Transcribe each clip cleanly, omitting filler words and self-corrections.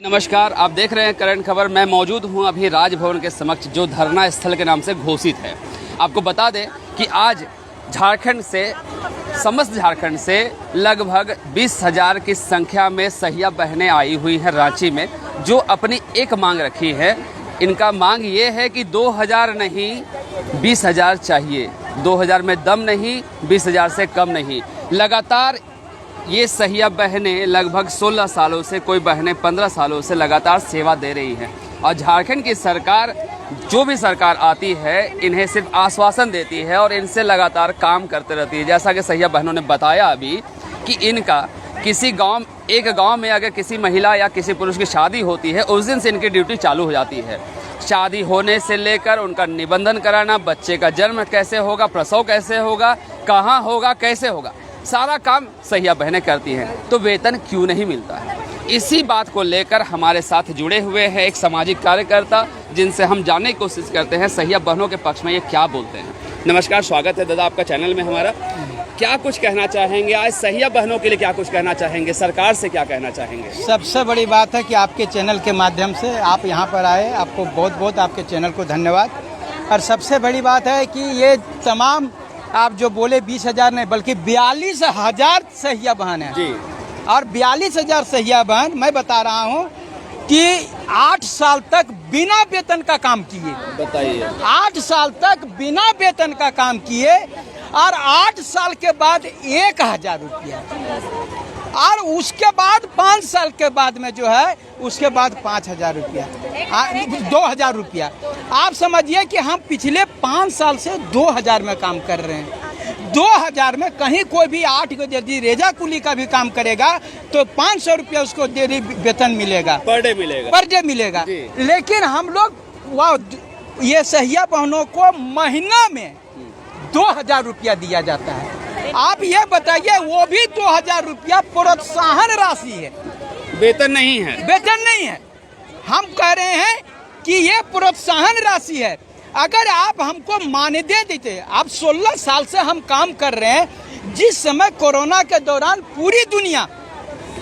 नमस्कार, आप देख रहे हैं करंट खबर। मैं मौजूद हूं अभी राजभवन के समक्ष, जो धरना स्थल के नाम से घोषित है। आपको बता दें कि आज झारखंड से, समस्त झारखंड से लगभग 20,000 की संख्या में सहिया बहनें आई हुई हैं रांची में, जो अपनी एक मांग रखी है। इनका मांग ये है कि 2,000 नहीं 20,000 चाहिए। 2,000 में दम नहीं, 20,000 से कम नहीं। लगातार ये सहिया बहनें लगभग 16 सालों से, कोई बहनें 15 सालों से लगातार सेवा दे रही हैं। और झारखंड की सरकार, जो भी सरकार आती है, इन्हें सिर्फ आश्वासन देती है और इनसे लगातार काम करते रहती है। जैसा कि सहिया बहनों ने बताया अभी कि इनका किसी गांव, एक गांव में अगर किसी महिला या किसी पुरुष की शादी होती है, उस दिन से इनकी ड्यूटी चालू हो जाती है। शादी होने से लेकर उनका निबंधन कराना, बच्चे का जन्म कैसे होगा, प्रसव कैसे होगा, कहाँ होगा, कैसे होगा, सारा काम सहिया बहनें करती हैं। तो वेतन क्यों नहीं मिलता है? इसी बात को लेकर हमारे साथ जुड़े हुए हैं एक सामाजिक कार्यकर्ता, जिनसे हम जानने की कोशिश करते हैं सहिया बहनों के पक्ष में ये क्या बोलते हैं। नमस्कार, स्वागत है दादा आपका चैनल में हमारा। क्या कुछ कहना चाहेंगे आज सहिया बहनों के लिए? क्या कुछ कहना चाहेंगे? सरकार से क्या कहना चाहेंगे? सबसे बड़ी बात है कि आपके चैनल के माध्यम से आप यहाँ पर आए, आपको बहुत बहुत आपके चैनल को धन्यवाद। और सबसे बड़ी बात है कि ये तमाम आप जो बोले 20,000 नहीं बल्कि 42,000 सहिया बहन है जी। और 42,000 सहिया बहन, मैं बता रहा हूँ कि 8 साल तक बिना वेतन का काम किए। बताइए, 8 साल तक बिना वेतन का काम किए और 8 साल के बाद 1,000 रुपया, और उसके बाद 5 साल के बाद में जो है उसके बाद 5,000 रुपया, 2,000 रुपया। आप समझिए कि हम पिछले 5 साल से 2,000 में काम कर रहे हैं। 2,000 में कहीं कोई भी 8 यदि रेजा कुली का भी काम करेगा तो 500 रुपया उसको डेली वेतन मिलेगा, पर डे मिलेगा। लेकिन हम लोग ये सहिया बहनों को महीना में 2,000 रुपया दिया जाता है। आप ये बताइए, वो भी 2,000 रुपया प्रोत्साहन राशि है, वेतन नहीं है। वेतन नहीं है। हम कह रहे हैं कि ये प्रोत्साहन राशि है। अगर आप हमको मानदेय देते, आप 16 साल से हम काम कर रहे हैं। जिस समय कोरोना के दौरान पूरी दुनिया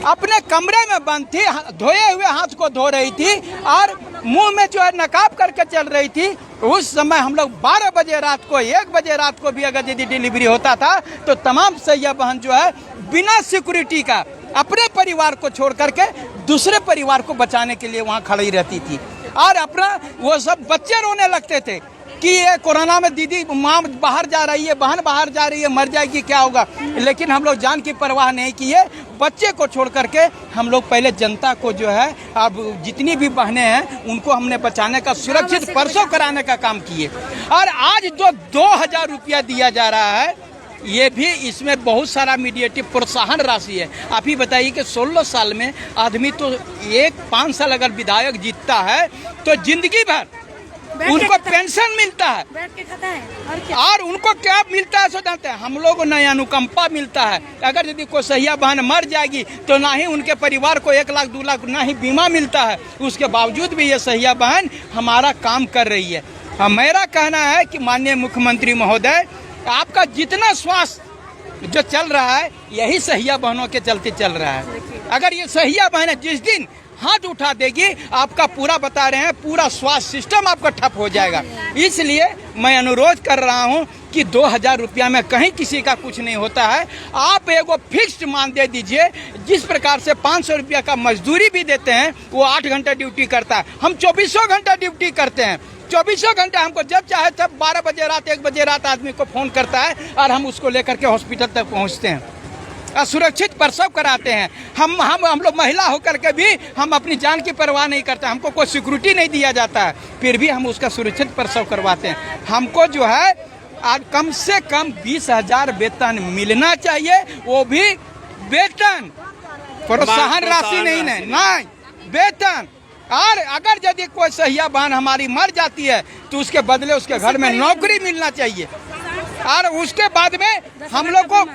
अपने कमरे में बंद थी, धोए हुए हाथ को धो रही थी और मुंह में जो है नकाब करके चल रही थी, उस समय हम लोग 12 बजे रात को, 1 बजे रात को भी अगर यदि डिलीवरी होता था तो तमाम सहिया बहन जो है बिना सिक्योरिटी का अपने परिवार को छोड़ करके दूसरे परिवार को बचाने के लिए वहाँ खड़ी रहती थी। और अपना वो सब बच्चे रोने लगते थे कि ये कोरोना में दीदी माँ बाहर जा रही है, बहन बाहर जा रही है, मर जाएगी, क्या होगा। लेकिन हम लोग जान की परवाह नहीं किए, बच्चे को छोड़ करके हम लोग पहले जनता को जो है, अब जितनी भी बहनें हैं उनको हमने बचाने का, सुरक्षित प्रसव कराने का काम किए। और आज जो 2,000 रुपया दिया जा रहा है, ये भी इसमें बहुत सारा मीडिएटिव प्रोत्साहन राशि है। आप ही बताइए कि 16 साल में आदमी तो 5 साल अगर विधायक जीतता है तो जिंदगी भर उनको पेंशन मिलता है, और उनको क्या मिलता है सो जानते हैं हम लोग, नया अनुकंपा मिलता है। अगर यदि कोई सहिया बहन मर जाएगी तो ना ही उनके परिवार को 1 लाख 2 लाख ना ही बीमा मिलता है। उसके बावजूद भी ये सहिया बहन हमारा काम कर रही है। मेरा कहना है कि माननीय मुख्यमंत्री महोदय, आपका जितना स्वास्थ्य जो चल रहा है यही सहिया बहनों के चलते चल रहा है। अगर ये सहिया बहन जिस दिन हाथ उठा देगी, आपका पूरा बता रहे हैं, पूरा स्वास्थ्य सिस्टम आपका ठप हो जाएगा। इसलिए मैं अनुरोध कर रहा हूं कि 2,000 रुपया में कहीं किसी का कुछ नहीं होता है। आप एगो फिक्स्ड मानदेय दीजिए। जिस प्रकार से 500 रुपया का मजदूरी भी देते हैं, वो 8 घंटा ड्यूटी करता है, हम 24 घंटा ड्यूटी करते हैं। 24 घंटा हमको जब चाहे तब 12 बजे रात, 1 बजे रात आदमी को फोन करता है और हम उसको लेकर के हॉस्पिटल तक पहुंचते हैं, सुरक्षित प्रसव कराते हैं। हम लोग महिला होकर के भी हम अपनी जान की परवाह नहीं करते। हमको कोई सिक्योरिटी नहीं दिया जाता है, फिर भी हम उसका सुरक्षित प्रसव करवाते हैं। हमको जो है आज कम से कम 20,000 वेतन मिलना चाहिए, वो भी वेतन, प्रोत्साहन राशि नहीं, वेतन। और अगर यदि कोई सहिया बहन हमारी मर जाती है तो उसके बदले उसके घर में नौकरी मिलना चाहिए। और उसके बाद में हम लोग को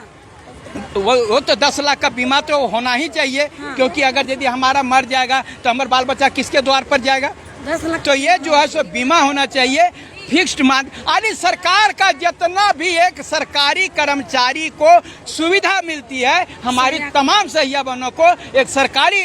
वो तो 10 लाख का बीमा तो होना ही चाहिए। क्योंकि अगर यदि हमारा मर जाएगा तो हमारा बाल बच्चा किसके द्वार पर जाएगा? 10 लाख। तो ये जो है सो बीमा होना चाहिए। फिक्स्ड मान। अरे सरकार का जितना भी एक सरकारी कर्मचारी को सुविधा मिलती है, हमारी तमाम सहिया बहनों को एक सरकारी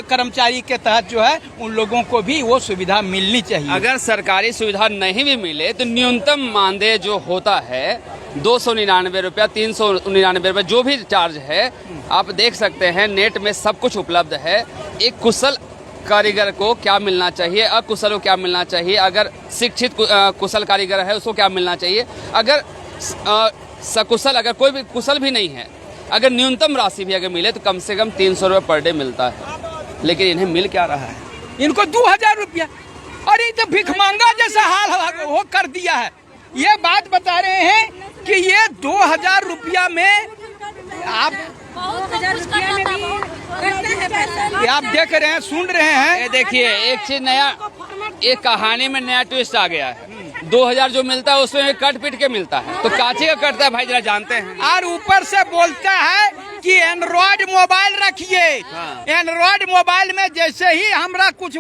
कर्मचारी के तहत जो है उन लोगों को भी वो सुविधा मिलनी चाहिए। अगर सरकारी सुविधा नहीं भी मिले तो न्यूनतम मानदेय जो होता है 299 रुपया, 399 रुपया, जो भी चार्ज है, आप देख सकते हैं नेट में सब कुछ उपलब्ध है। एक कुशल कारीगर को क्या मिलना चाहिए, अकुशल को क्या मिलना चाहिए, अगर शिक्षित कुशल कारीगर है उसको क्या मिलना चाहिए, अगर सकुशल, अगर कोई भी कुशल भी नहीं है, अगर न्यूनतम राशि भी अगर मिले तो कम से कम 300 रुपये पर डे मिलता है। लेकिन इन्हें मिल क्या रहा है? इनको 2000 रुपया। अरे तो भिखमंगा जैसा हाल वो कर दिया है। ये बात बता रहे हैं कि ये 2000 रुपया में आप देख रहे हैं, सुन रहे हैं। ये देखिए एक चीज नया, एक कहानी में नया ट्विस्ट आ गया है। 2000 जो मिलता है उसमें कट पीट के मिलता है, तो काची का कटता है भाई, जरा जानते हैं। और ऊपर से बोलता है कि एंड्रॉइड मोबाइल रखिए। एंड्रॉइड मोबाइल में जैसे ही हमारा कुछ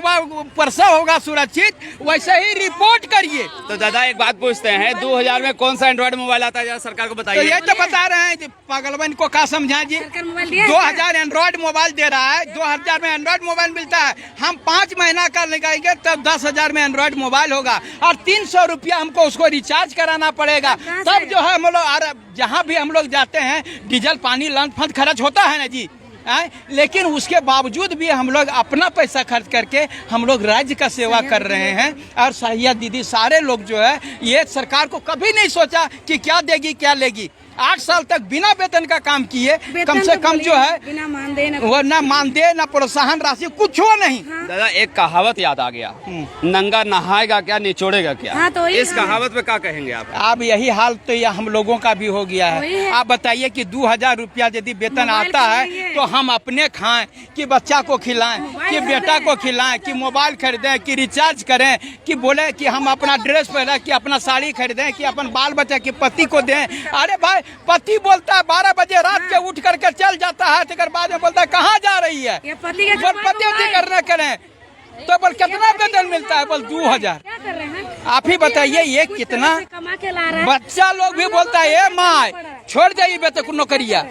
प्रसव होगा सुरक्षित, वैसे ही रिपोर्ट करिए। तो दादा एक बात पूछते हैं, 2000 में कौन सा एंड्रॉइड मोबाइल आता है, सरकार को बताइए। तो ये तो बता रहे हैं, पागलवन को क्या समझा जी। 2000 एंड्रॉइड मोबाइल दे रहा है, 2000 में एंड्रॉइड मोबाइल मिलता है। हम 5 महीना का लगाएंगे तब 10,000 में एंड्रॉइड मोबाइल होगा, और 300 रुपया हमको उसको रिचार्ज कराना पड़ेगा। तब जो है हम लोग, जहाँ भी हम लोग जाते हैं डीजल पानी लंच फंड खर्च होता है ना जी, लेकिन उसके बावजूद भी हम लोग अपना पैसा खर्च करके हम लोग राज्य का सेवा कर रहे हैं। और सहिया दीदी सारे लोग जो है, ये सरकार को कभी नहीं सोचा कि क्या देगी क्या लेगी। 8 साल तक बिना वेतन का काम किए, कम से कम जो है वो न मानदेय न प्रोत्साहन राशि कुछ हो नहीं। दादा एक कहावत याद आ गया, नंगा नहाएगा क्या निचोड़ेगा क्या। हाँ, तो इस कहावत पे क्या कहेंगे आप? अब यही हाल तो ये हम लोगों का भी हो गया है। आप बताइए कि 2000 रुपया यदि वेतन आता है तो हम अपने खाएं, कि बच्चा को खिलाएं, कि बेटा को खिलाएं, कि मोबाइल खरीदें, कि रिचार्ज करें, कि बोले कि हम अपना ड्रेस पहने, कि अपना साड़ी खरीदें, कि अपन बाल बच्चा के पति को दें। अरे भाई, पति बोलता है 12 बजे रात के उठ करके चल जाता है, तो बाद में बोलता है कहाँ जा रही है, पति करना करें, तो बोल कितना वेतन मिलता है, बोल 2000। आप ही बताइए ये कितना। बच्चा लोग भी बोलता है ए माँ छोड़ जाइए बेटे नौकरिया।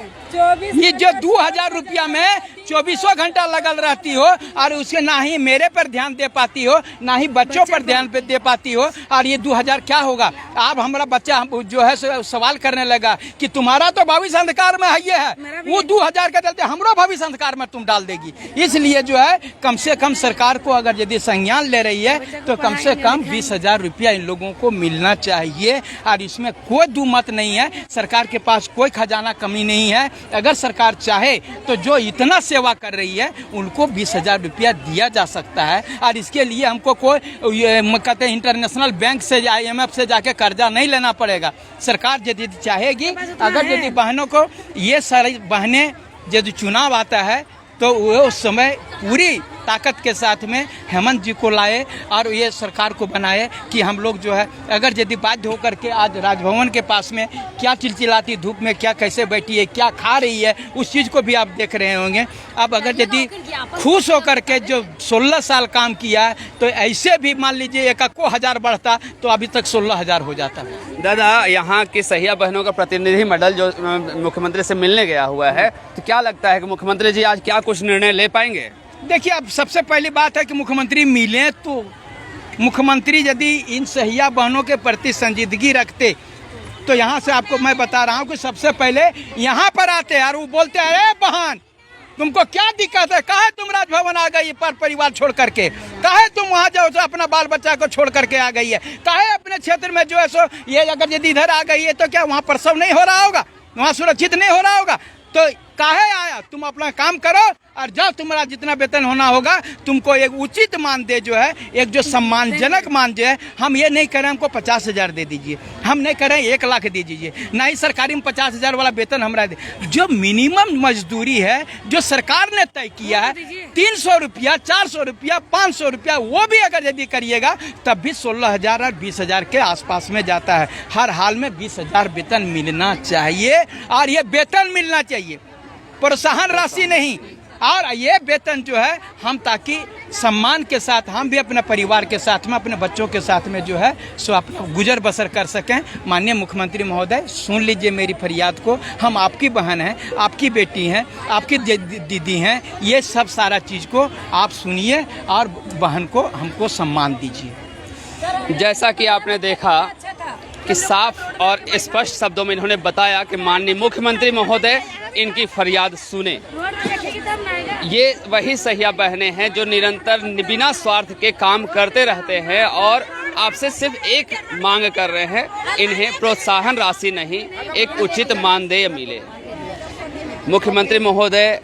ये जो 2000 रुपया में 24 घंटा लगल रहती हो, और उसके ना ही मेरे पर ध्यान दे पाती हो, ना ही बच्चों पर ध्यान दे पाती हो। और ये 2000 क्या होगा? अब हमारा बच्चा जो है सवाल करने लगा कि तुम्हारा तो भविष्य अंधकार में है, ये है वो 2000 का चलते हमरो भविष्य अंधकार में तुम डाल देगी। इसलिए जो है कम से कम सरकार को अगर यदि संज्ञान ले रही है तो कम से कम 20,000 रुपया इन लोगों को मिलना चाहिए। और इसमें कोई दो मत नहीं है, सरकार के पास कोई खजाना कमी नहीं है। अगर सरकार चाहे तो जो इतना सेवा कर रही है उनको 20,000 रुपया दिया जा सकता है। और इसके लिए हमको कोई कहते हैं इंटरनेशनल बैंक से, IMF से जाके कर्जा नहीं लेना पड़ेगा। सरकार यदि चाहेगी, अगर यदि बहनों को ये सारी बहनें यदि चुनाव आता है तो वो उस समय पूरी ताकत के साथ में हेमंत जी को लाए और ये सरकार को बनाए कि हम लोग जो है, अगर यदि बाध्य होकर के आज राजभवन के पास में क्या चिलचिलाती धूप में क्या कैसे बैठी है, क्या खा रही है, उस चीज़ को भी आप देख रहे होंगे। अब अगर यदि खुश होकर के जो 16 साल काम किया है तो ऐसे भी मान लीजिए 1,000 बढ़ता तो अभी तक 16,000 हो जाता। दादा यहाँ की सहिया बहनों का प्रतिनिधि मंडल जो मुख्यमंत्री से मिलने गया हुआ है, तो क्या लगता है कि मुख्यमंत्री जी आज क्या कुछ निर्णय ले पाएंगे? देखिए, अब सबसे पहली बात है कि मुख्यमंत्री मिले तो मुख्यमंत्री यदि इन सहिया बहनों के प्रति संजीदगी रखते तो यहाँ से आपको मैं बता रहा हूँ कि सबसे पहले यहाँ पर आते हैं और वो बोलते हैं अरे बहन तुमको क्या दिक्कत है, काहे तुम राजभवन आ गई पर परिवार छोड़ करके, काहे तुम वहाँ जाओ तो अपना बाल बच्चा को छोड़ करके आ गई है, काहे अपने क्षेत्र में जो है सो ये अगर यदि इधर आ गई है तो क्या वहाँ प्रसव नहीं हो रहा होगा, वहाँ सुरक्षित नहीं हो रहा होगा, तो काहे आया? तुम अपना काम करो और जब तुम्हारा जितना वेतन होना होगा तुमको एक उचित मानदेय जो है, एक जो सम्मानजनक मानदेय है। हम ये नहीं कह रहे हमको 50,000 दे दीजिए, हम नहीं कह रहे 1 लाख दे दीजिए, ना ही सरकारी में 50,000 वाला वेतन हमारा दे। जो मिनिमम मजदूरी है जो सरकार ने तय किया है 300 रुपया, 400 रुपया, 500 रुपया, वो भी अगर यदि करिएगा तब भी 16,000 और 20,000 के आसपास में जाता है। हर हाल में 20,000 वेतन मिलना चाहिए और ये वेतन मिलना चाहिए, प्रोत्साहन राशि नहीं। और ये वेतन जो है हम ताकि सम्मान के साथ हम भी अपने परिवार के साथ में अपने बच्चों के साथ में जो है सो अपना गुजर बसर कर सकें। माननीय मुख्यमंत्री महोदय, सुन लीजिए मेरी फरियाद को। हम आपकी बहन हैं, आपकी बेटी हैं, आपकी दीदी हैं, ये सब सारा चीज़ को आप सुनिए और बहन को हमको सम्मान दीजिए। जैसा कि आपने देखा कि साफ और स्पष्ट शब्दों में इन्होंने बताया कि माननीय मुख्यमंत्री महोदय इनकी फरियाद सुने। ये वही सहिया बहनें हैं जो निरंतर बिना स्वार्थ के काम करते रहते हैं और आपसे सिर्फ एक मांग कर रहे हैं, इन्हें प्रोत्साहन राशि नहीं, एक उचित मानदेय मिले। मुख्यमंत्री महोदय,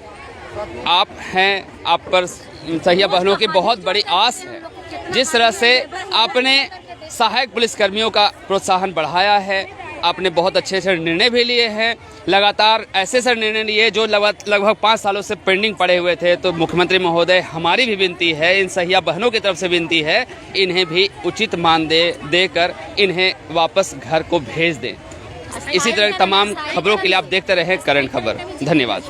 आप हैं, आप पर सहिया बहनों की बहुत बड़ी आस है। जिस तरह से आपने सहायक पुलिसकर्मियों का प्रोत्साहन बढ़ाया है, आपने बहुत अच्छे से निर्णय भी लिए हैं। लगातार ऐसे से निर्णय लिए जो लगभग 5 सालों से पेंडिंग पड़े हुए थे। तो मुख्यमंत्री महोदय, हमारी भी विनती है, इन सहिया बहनों की तरफ से विनती है, इन्हें भी उचित मानदेय देकर इन्हें वापस घर को भेज दें। इसी तरह तमाम खबरों के लिए आप देखते रहें करंट खबर। धन्यवाद।